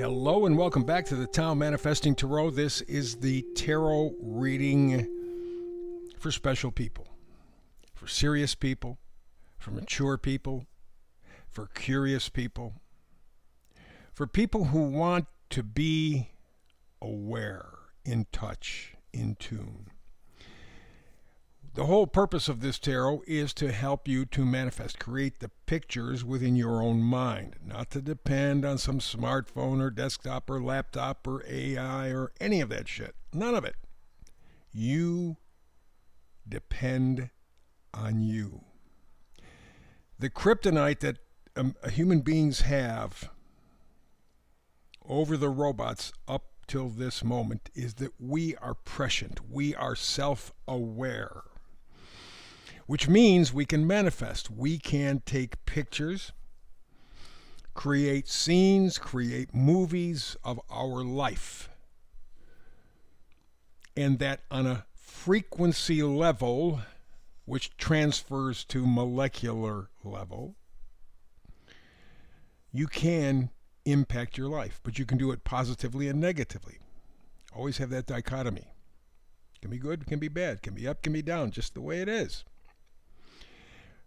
Hello and welcome back to the Tao Manifesting Tarot. This is the tarot reading for special people, for serious people, for mature people, for curious people, for people who want to be aware, in touch, in tune. The whole purpose of this tarot is to help you to manifest, create the pictures within your own mind, not to depend on some smartphone or desktop or laptop or AI or any of that shit. None of it. You depend on you. The kryptonite that human beings have over the robots up till this moment is that we are prescient. We are self-aware, which means we can manifest. We can take pictures, create scenes, create movies of our life. And that on a frequency level, which transfers to molecular level, you can impact your life, but you can do it positively and negatively. Always have that dichotomy. It can be good, it can be bad, it can be up, it can be down, just the way it is.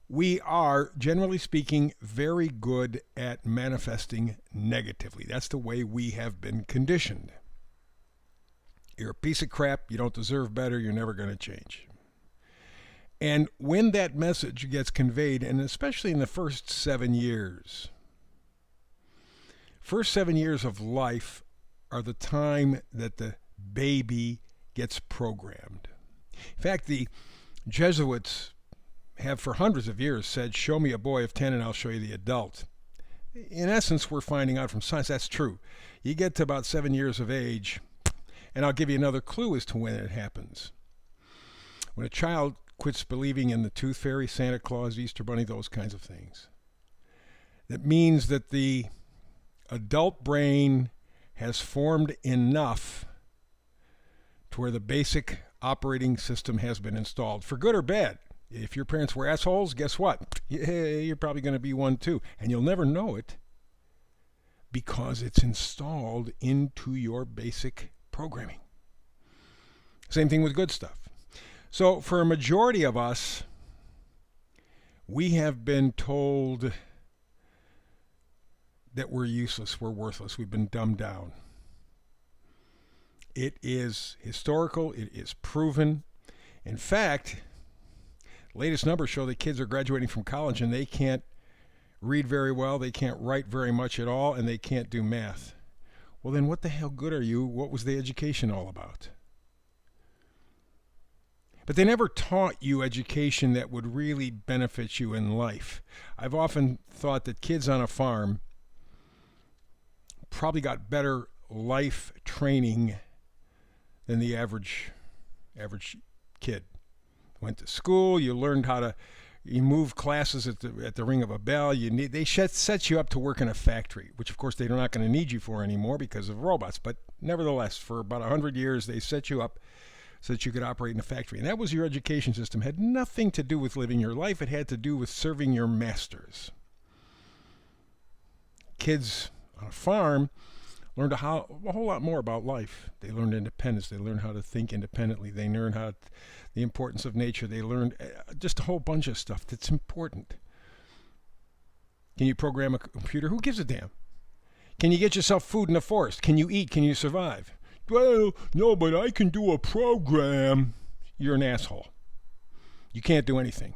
We are, generally speaking, very good at manifesting negatively. That's the way we have been conditioned. You're a piece of crap, you don't deserve better, you're never going to change. And when that message gets conveyed, and especially in the first 7 years of life are the time that the baby gets programmed. In fact, the Jesuits have for hundreds of years said, show me a boy of 10 and I'll show you the adult. In essence, we're finding out from science that's true. You get to about 7 years of age, and I'll give you another clue as to when it happens. When a child quits believing in the tooth fairy, Santa Claus, Easter Bunny, those kinds of things. That means that the adult brain has formed enough to where the basic operating system has been installed, for good or bad. If your parents were assholes, guess what? You're probably going to be one too. And you'll never know it because it's installed into your basic programming. Same thing with good stuff. So for a majority of us, we have been told that we're useless, we're worthless, we've been dumbed down. It is historical, it is proven. In fact, latest numbers show that kids are graduating from college and they can't read very well, they can't write very much at all, and they can't do math. Well, then what the hell good are you? What was the education all about? But they never taught you education that would really benefit you in life. I've often thought that kids on a farm probably got better life training than the average kid. Went to school, you learned how to, you move classes at the ring of a bell. They set you up to work in a factory, which of course they're not going to need you for anymore because of robots. But nevertheless, for about 100 years, they set you up so that you could operate in a factory. And that was your education system. It had nothing to do with living your life. It had to do with serving your masters. Kids on a farm learned a whole lot more about life. They learned independence. They learned how to think independently. They learned the importance of nature. They learned just a whole bunch of stuff that's important. Can you program a computer? Who gives a damn? Can you get yourself food in the forest? Can you eat? Can you survive? Well, no, but I can do a program. You're an asshole. You can't do anything.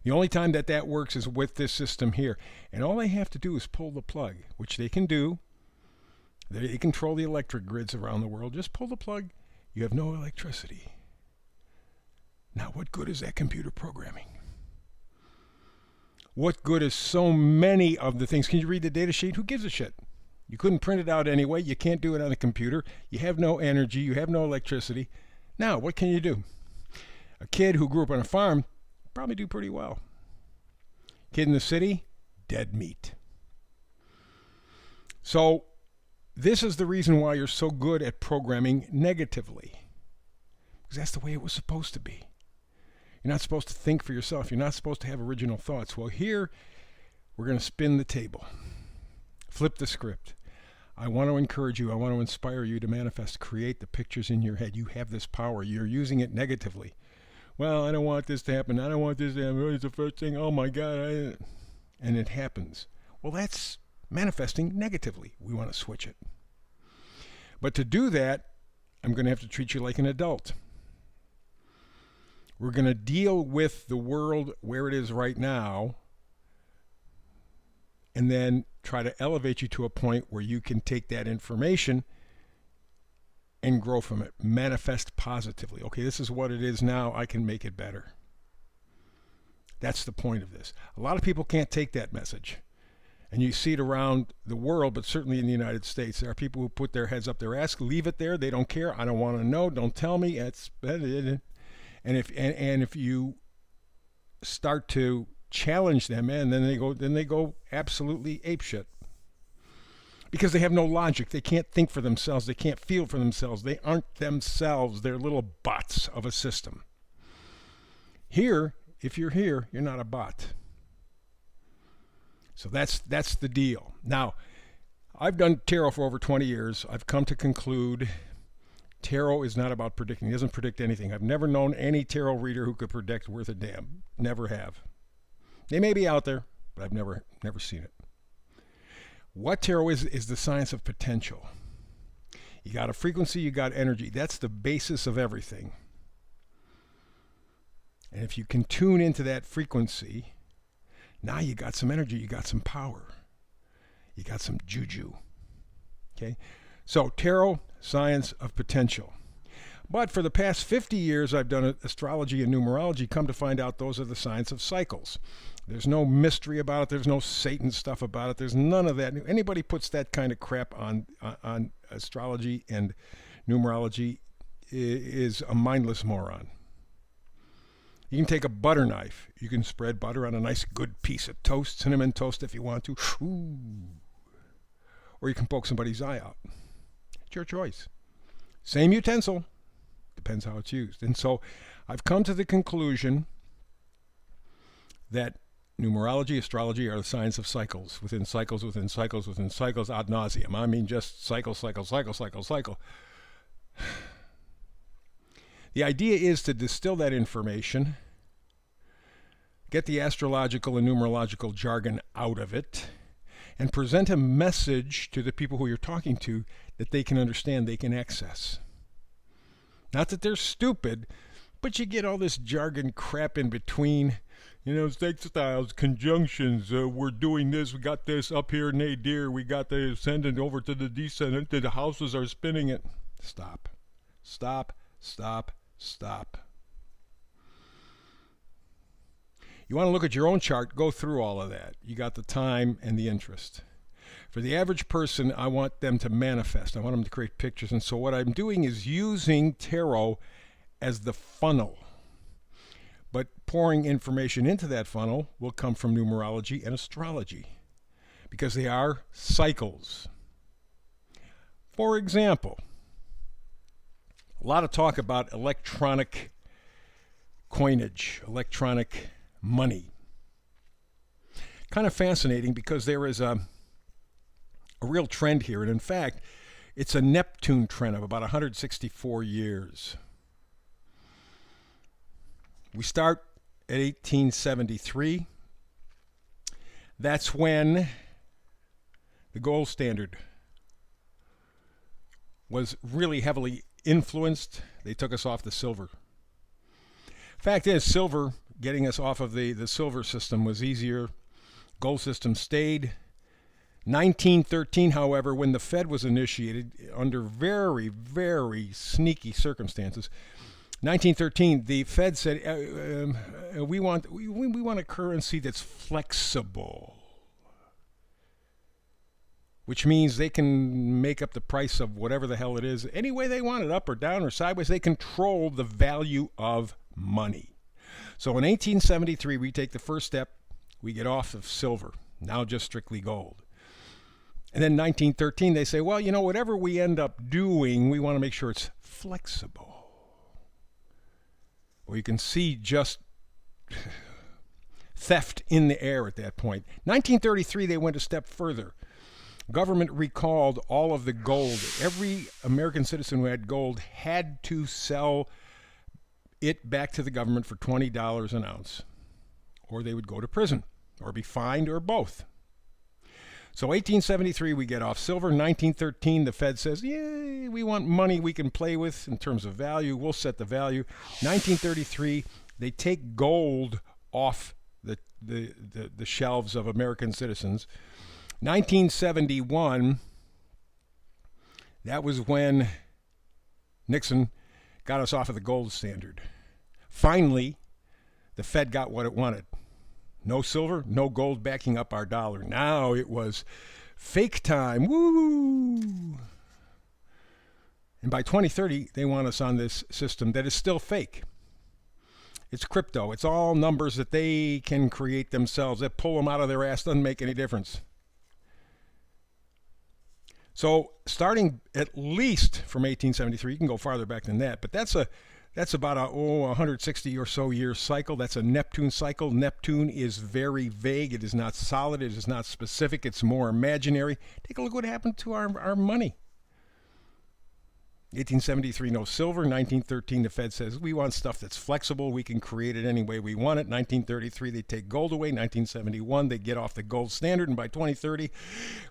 The only time that works is with this system here. And all they have to do is pull the plug, which they can do. They control the electric grids around the world. Just pull the plug. You have no electricity. Now, what good is that computer programming? What good is so many of the things? Can you read the data sheet? Who gives a shit? You couldn't print it out anyway. You can't do it on a computer. You have no energy. You have no electricity. Now, what can you do? A kid who grew up on a farm probably do pretty well. Kid in the city, dead meat. So, this is the reason why you're so good at programming negatively. Because that's the way it was supposed to be. You're not supposed to think for yourself. You're not supposed to have original thoughts. Well, here, we're going to spin the table. Flip the script. I want to encourage you. I want to inspire you to manifest, create the pictures in your head. You have this power. You're using it negatively. Well, I don't want this to happen. I don't want this to happen. It's the first thing. Oh my God. And it happens. Well, that's manifesting negatively. We want to switch it. But to do that, I'm going to have to treat you like an adult. We're going to deal with the world where it is right now, and then try to elevate you to a point where you can take that information and grow from it. Manifest positively. Okay, this is what it is now. I can make it better. That's the point of this. A lot of people can't take that message. And you see it around the world, but certainly in the United States. There are people who put their heads up their ass, leave it there. They don't care. I don't want to know. Don't tell me. And if you start to challenge them, and then they go absolutely apeshit. Because they have no logic. They can't think for themselves. They can't feel for themselves. They aren't themselves. They're little bots of a system. Here, if you're here, you're not a bot. So that's the deal. Now, I've done tarot for over 20 years. I've come to conclude tarot is not about predicting. It doesn't predict anything. I've never known any tarot reader who could predict worth a damn. Never have. They may be out there, but I've never seen it. What tarot is the science of potential. You got a frequency, you got energy. That's the basis of everything. And if you can tune into that frequency, now you got some energy, you got some power. You got some juju. Okay? So tarot, science of potential. But for the past 50 years, I've done astrology and numerology. Come to find out, those are the science of cycles. There's no mystery about it. There's no Satan stuff about it. There's none of that. Anybody puts that kind of crap on astrology and numerology is a mindless moron. You can take a butter knife. You can spread butter on a nice good piece of toast, cinnamon toast if you want to. Ooh. Or you can poke somebody's eye out. It's your choice. Same utensil. Depends how it's used. And so I've come to the conclusion that numerology, astrology are the science of cycles, within cycles, within cycles, within cycles, ad nauseum. I mean just cycle. The idea is to distill that information, get the astrological and numerological jargon out of it, and present a message to the people who you're talking to that they can understand, they can access. Not that they're stupid, but you get all this jargon crap in between. Sextiles, conjunctions, we're doing this, we got this up here, nadir, we got the ascendant over to the descendant, the houses are spinning it. Stop. You want to look at your own chart, go through all of that. You got the time and the interest. For the average person, I want them to manifest. I want them to create pictures. And so what I'm doing is using tarot as the funnel. But pouring information into that funnel will come from numerology and astrology because they are cycles. For example, a lot of talk about electronic coinage, electronic money. Kind of fascinating because there is a real trend here. And in fact, it's a Neptune trend of about 164 years. We start at 1873. That's when the gold standard was really heavily influenced. They took us off the silver. Fact is, silver, getting us off of the silver system was easier. Gold system stayed. 1913, however, when the Fed was initiated under very, very sneaky circumstances, 1913, the Fed said, we want a currency that's flexible, which means they can make up the price of whatever the hell it is any way they want it, up or down or sideways. They control the value of money. So in 1873, we take the first step. We get off of silver, now just strictly gold. And then 1913, they say, well, whatever we end up doing, we want to make sure it's flexible. Well, you can see just theft in the air at that point. 1933, they went a step further. Government recalled all of the gold. Every American citizen who had gold had to sell it back to the government for $20 an ounce, or they would go to prison, or be fined, or both. So 1873, we get off silver. 1913, the Fed says, yay, we want money we can play with in terms of value. We'll set the value. 1933, they take gold off the shelves of American citizens. 1971, that was when Nixon got us off of the gold standard. Finally, the Fed got what it wanted. No silver, no gold backing up our dollar. Now it was fake time. Woo! And by 2030, they want us on this system that is still fake. It's crypto. It's all numbers that they can create themselves. That pull them out of their ass doesn't make any difference. So starting at least from 1873, you can go farther back than that, but that's about a 160 or so year cycle. That's a Neptune cycle. Neptune is very vague. It is not solid. It is not specific. It's more imaginary. Take a look what happened to our money. 1873, no silver. 1913, the Fed says, we want stuff that's flexible. We can create it any way we want it. 1933, they take gold away. 1971, they get off the gold standard. And by 2030,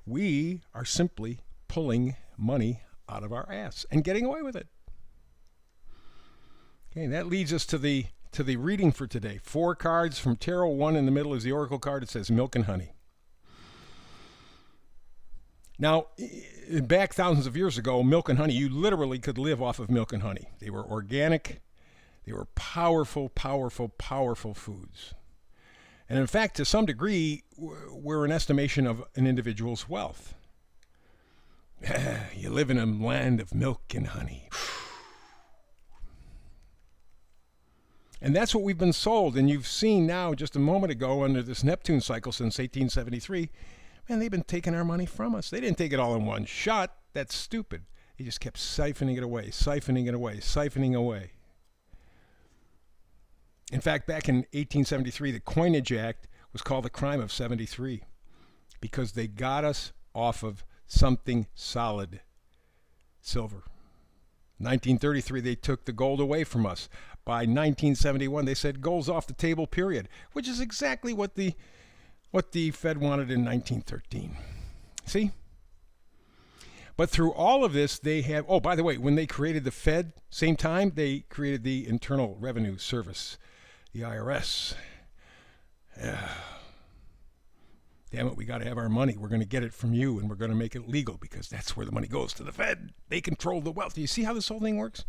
we are simply pulling money out of our ass and getting away with it. Okay, that leads us to the reading for today. 4 cards from tarot. 1 in the middle is the oracle card. It says milk and honey. Now, back thousands of years ago, milk and honey, you literally could live off of milk and honey. They were organic. They were powerful, powerful, powerful foods. And in fact, to some degree, were an estimation of an individual's wealth. You live in a land of milk and honey. And that's what we've been sold. And you've seen now, just a moment ago, under this Neptune cycle since 1873, man, they've been taking our money from us. They didn't take it all in one shot. That's stupid. They just kept siphoning it away, siphoning it away, siphoning away. In fact, back in 1873, the Coinage Act was called the Crime of 73 because they got us off of something solid, silver. 1933, they took the gold away from us. By 1971, they said gold's off the table, period, which is exactly what the Fed wanted in 1913. See? But through all of this, they have, oh, by the way, when they created the Fed, same time, they created the Internal Revenue Service, the IRS. Damn it, we got to have our money. We're going to get it from you, and we're going to make it legal because that's where the money goes, to the Fed. They control the wealth. Do you see how this whole thing works?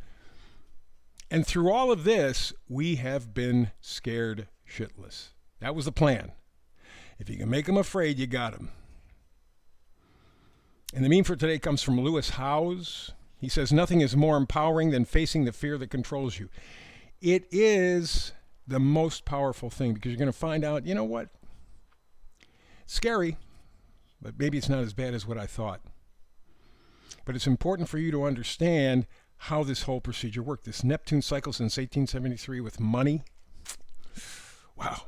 And through all of this, we have been scared shitless. That was the plan. If you can make them afraid, you got them. And the meme for today comes from Lewis Howes. He says, nothing is more empowering than facing the fear that controls you. It is the most powerful thing because you're going to find out, you know what? Scary, but maybe it's not as bad as what I thought. But it's important for you to understand how this whole procedure worked. This Neptune cycle since 1873 with money. Wow.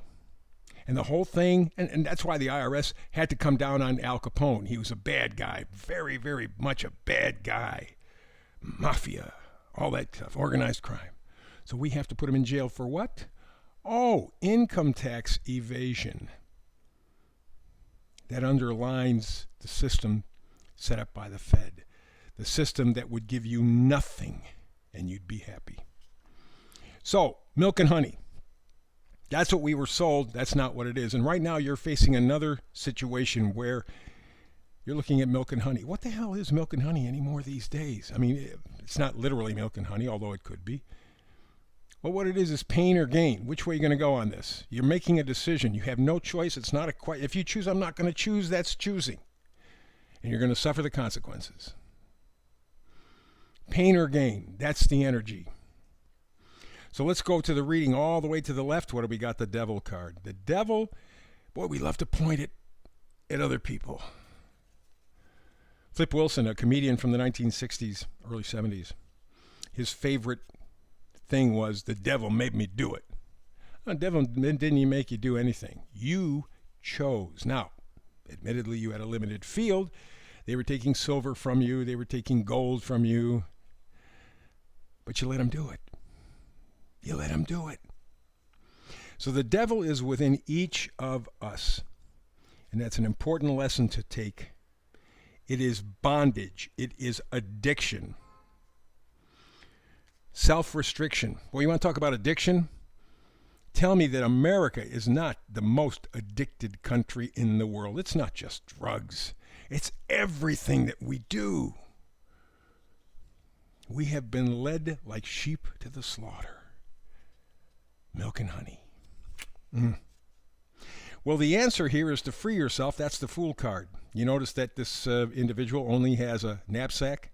And the whole thing, and that's why the IRS had to come down on Al Capone. He was a bad guy, very, very much a bad guy. Mafia, all that stuff, organized crime. So we have to put him in jail for what? Oh, income tax evasion. That underlines the system set up by the Fed. The system that would give you nothing and you'd be happy. So, milk and honey. That's what we were sold. That's not what it is. And right now you're facing another situation where you're looking at milk and honey. What the hell is milk and honey anymore these days? I mean, it's not literally milk and honey, although it could be. Well, what it is pain or gain. Which way are you going to go on this? You're making a decision. You have no choice. It's not a quite. If you choose, I'm not going to choose, that's choosing. And you're going to suffer the consequences. Pain or gain. That's the energy. So let's go to the reading all the way to the left. What do we got? The devil card. The devil, boy, we love to point it at other people. Flip Wilson, a comedian from the 1960s, early 70s, his favorite thing was, the devil made me do it. The devil didn't make you do anything. You chose. Now, admittedly, you had a limited field, They were taking silver from you. They were taking gold from you. But you let them do it. You let them do it. So the devil is within each of us. And that's an important lesson to take. It is bondage. It is addiction. Self-restriction. Well, you want to talk about addiction? Tell me that America is not the most addicted country in the world. It's not just drugs. It's everything that we do. We have been led like sheep to the slaughter. Milk and honey. Well, the answer here is to free yourself. That's the Fool card. You notice that this individual only has a knapsack.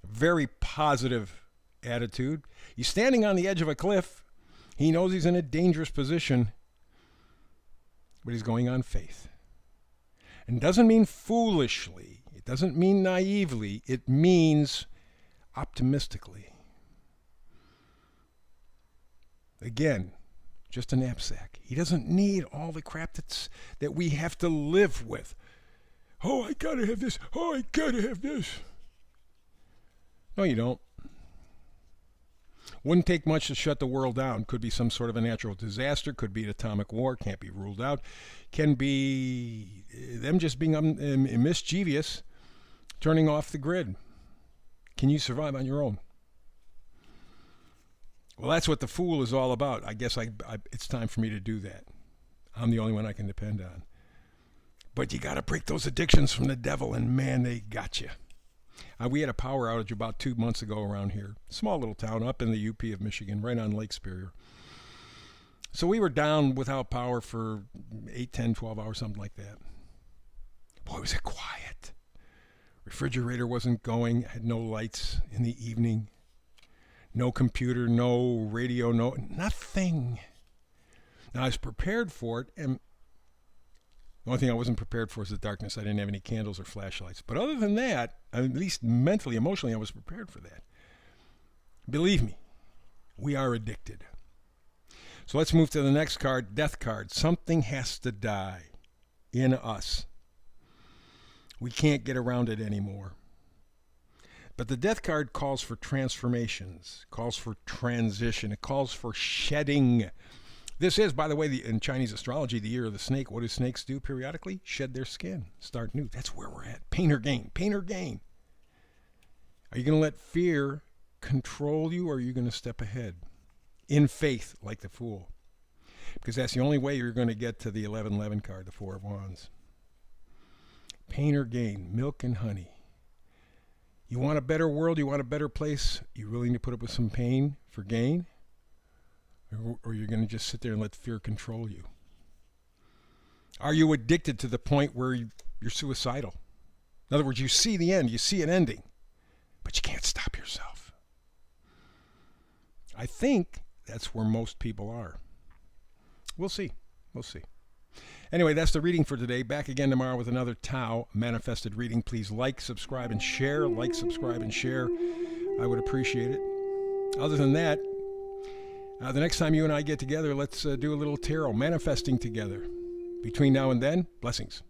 Very positive attitude. He's standing on the edge of a cliff. He knows he's in a dangerous position, but he's going on faith. And doesn't mean foolishly. It doesn't mean naively. It means optimistically. Again, just a knapsack. He doesn't need all the crap that we have to live with. Oh, I gotta have this. Oh, I gotta have this. No, you don't. Wouldn't take much to shut the world down. Could be some sort of a natural disaster. Could be an atomic war. Can't be ruled out. Can be them just being mischievous, turning off the grid. Can you survive on your own? Well, that's what the Fool is all about. I guess it's time for me to do that. I'm the only one I can depend on. But you got to break those addictions from the devil, and man, they got you. We had a power outage about 2 months ago around here. Small little town up in the UP of Michigan, right on Lake Superior. So we were down without power for 8, 10, 12 hours, something like that. Boy, was it quiet. Refrigerator wasn't going, had no lights in the evening. No computer, no radio, nothing. Now, I was prepared for it, and the only thing I wasn't prepared for is the darkness. I didn't have any candles or flashlights. But other than that, at least mentally, emotionally, I was prepared for that. Believe me, we are addicted. So let's move to the next card, death card. Something has to die in us. We can't get around it anymore. But the death card calls for transformations, calls for transition, it calls for shedding. This is, by the way, in Chinese astrology, the year of the snake. What do snakes do periodically? Shed their skin, start new. That's where we're at. Pain or gain, pain or gain. Are you going to let fear control you, or are you going to step ahead in faith like the Fool? Because that's the only way you're going to get to the 1111 card, the Four of Wands. Pain or gain, milk and honey. You want a better world? You want a better place? You willing to put up with some pain for gain? Or you're going to just sit there and let fear control you? Are you addicted to the point where you're suicidal? In other words, you see the end, you see an ending, but you can't stop yourself. I think that's where most people are. We'll see. We'll see. Anyway, that's the reading for today. Back again tomorrow with another Tao manifested reading. Please like, subscribe, and share. Like, subscribe, and share. I would appreciate it. Other than that, the next time you and I get together, let's do a little tarot, manifesting together. Between now and then, blessings.